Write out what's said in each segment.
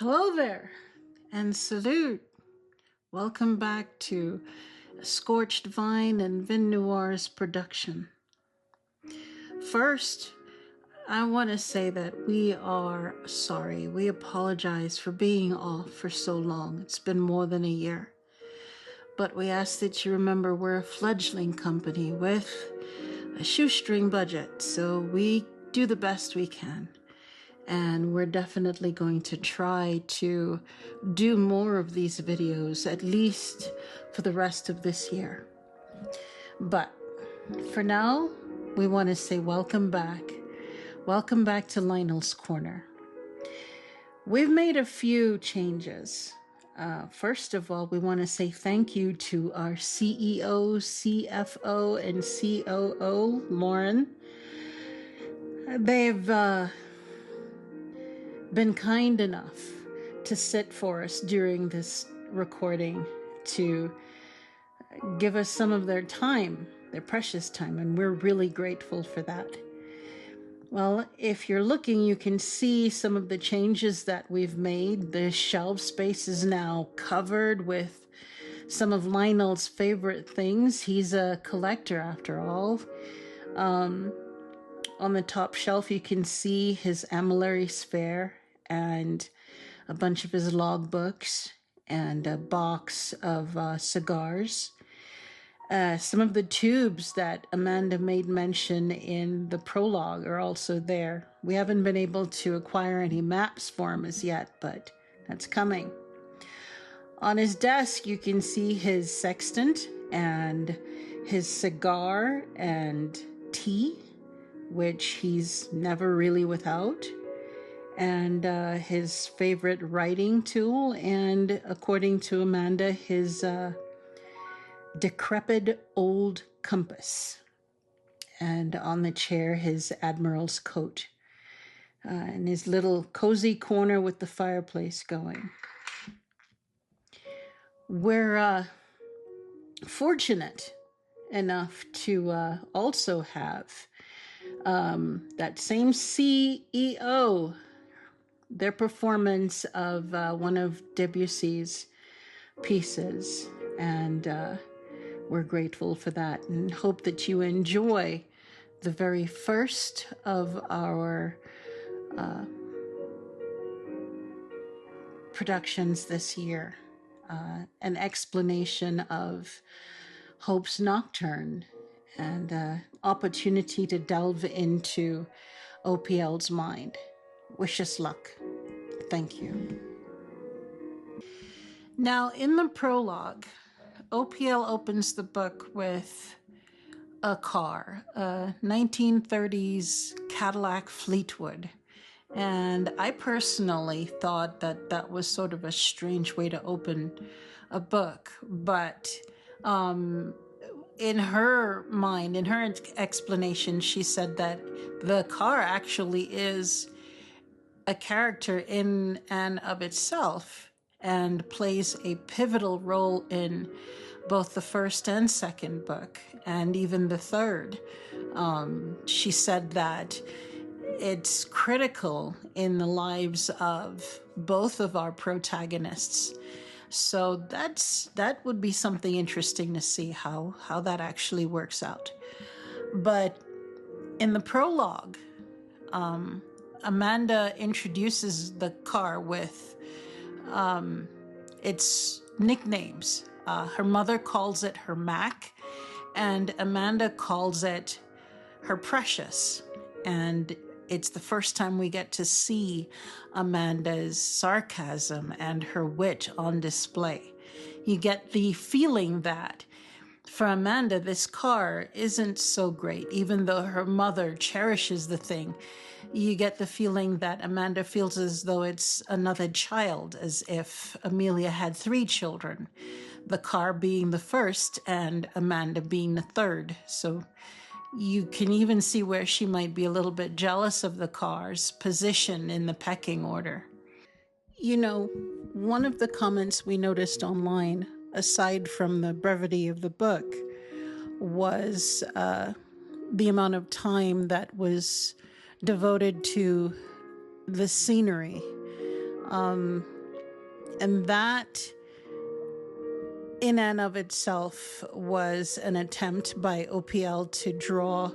Hello there, and salute. Welcome back to Scorched Vine and Vin Noir's production. First, I want to say that we are sorry. We apologize for being off for so long. It's been more than a year. But we ask that you remember we're a fledgling company with a shoestring budget, so we do the best we can. And we're definitely going to try to do more of these videos, at least for the rest of this year. But for now, we want to say welcome back. Welcome back to Lionel's Corner. We've made a few changes. First of all, we want to say thank you to our CEO, CFO, and COO, Lauren. They've been kind enough to sit for us during this recording to give us some of their time, their precious time, and we're really grateful for that. Well, if you're looking, you can see some of the changes that we've made. The shelf space is now covered with some of Lionel's favorite things. He's a collector after all. On the top shelf, you can see his amillary sphere and a bunch of his logbooks and a box of cigars. Some of the tubes that Amanda made mention in the prologue are also there. We haven't been able to acquire any maps for him as yet, but that's coming. On his desk, you can see his sextant and his cigar and tea, which he's never really without, and his favorite writing tool, and according to Amanda, his decrepit old compass, and on the chair, his admiral's coat, and his little cozy corner with the fireplace going. We're fortunate enough to also have that same CEO, their performance of one of Debussy's pieces, and we're grateful for that and hope that you enjoy the very first of our productions this year, an explanation of Hope's Nocturne and opportunity to delve into O.P.L's mind. Wish us luck. Thank you. Now, in the prologue, O.P.L opens the book with a car, a 1930s Cadillac Fleetwood. And I personally thought that that was sort of a strange way to open a book. But in her mind, in her explanation, she said that the car actually is a character in and of itself and plays a pivotal role in both the first and second book, and even the third. She said that it's critical in the lives of both of our protagonists. So that would be something interesting to see how that actually works out. But in the prologue, Amanda introduces the car with its nicknames. Her mother calls it her Mac, and Amanda calls it her Precious. And it's the first time we get to see Amanda's sarcasm and her wit on display. You get the feeling that for Amanda, this car isn't so great, even though her mother cherishes the thing. You get the feeling that Amanda feels as though it's another child, as if Amelia had 3 children, the car being the first and Amanda being the third. So you can even see where she might be a little bit jealous of the car's position in the pecking order. You know, one of the comments we noticed online, aside from the brevity of the book, was the amount of time that was devoted to the scenery. And that, in and of itself, was an attempt by O.P.L. to draw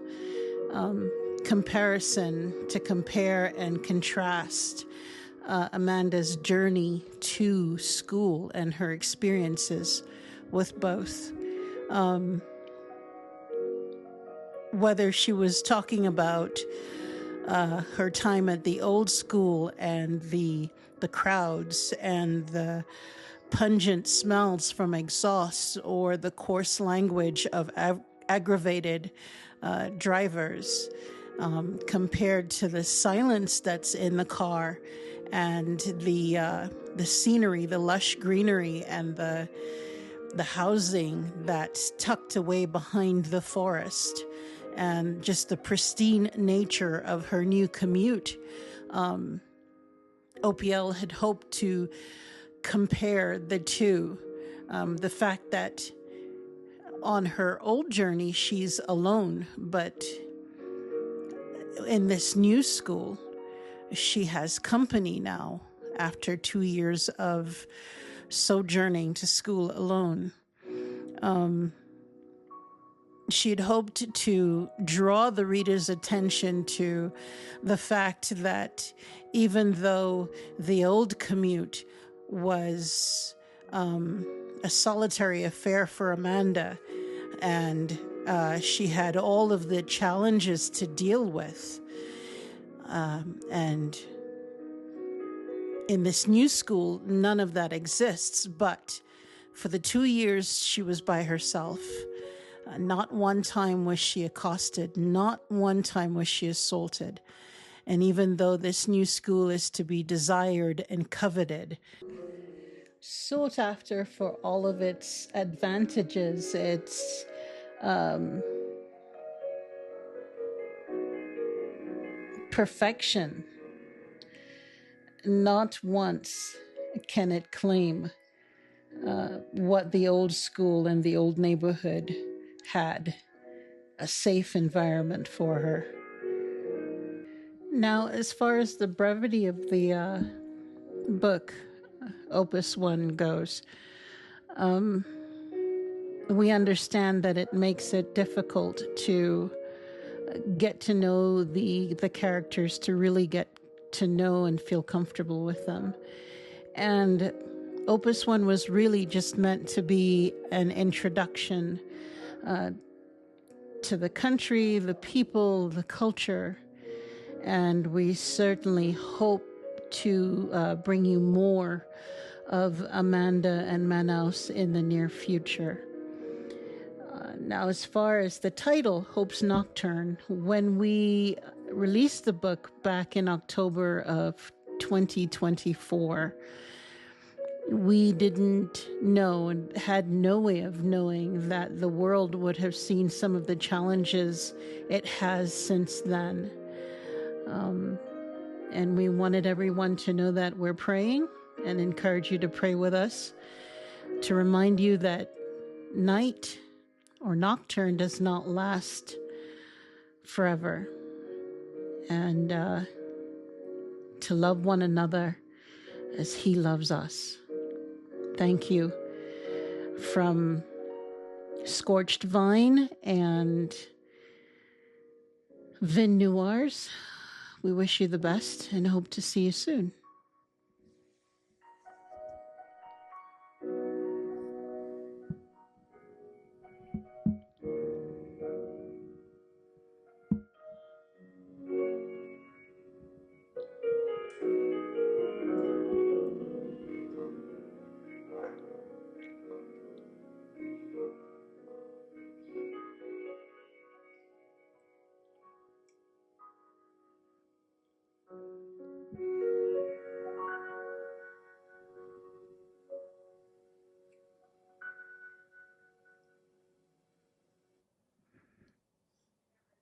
comparison, to compare and contrast Amanda's journey to school and her experiences with both. Whether she was talking about her time at the old school and the crowds and the pungent smells from exhaust, or the coarse language of aggravated drivers, compared to the silence that's in the car and the scenery, the lush greenery, and the housing that's tucked away behind the forest, and just the pristine nature of her new commute. O.P.L. had hoped to compare the two. The fact that on her old journey she's alone, but in this new school she has company now after 2 years of sojourning to school alone. She'd hoped to draw the reader's attention to the fact that even though the old commute was a solitary affair for Amanda, and she had all of the challenges to deal with, and in this new school, none of that exists. But for the 2 years she was by herself, not one time was she accosted, not one time was she assaulted. And even though this new school is to be desired and coveted, sought after for all of its advantages, its perfection, not once can it claim what the old school and the old neighborhood had, a safe environment for her. Now, as far as the brevity of the book, Opus 1, goes, we understand that it makes it difficult to get to know the characters, to really get to know and feel comfortable with them. And Opus 1 was really just meant to be an introduction to the country, the people, the culture. And we certainly hope to bring you more of Amanda and Manaus in the near future. Now, as far as the title, Hope's Nocturne, when we released the book back in October of 2024, we didn't know and had no way of knowing that the world would have seen some of the challenges it has since then. And we wanted everyone to know that we're praying, and encourage you to pray with us, to remind you that night or nocturne does not last forever, and to love one another as He loves us. Thank you. From Scorched Vine and Vin Noirs, we wish you the best and hope to see you soon.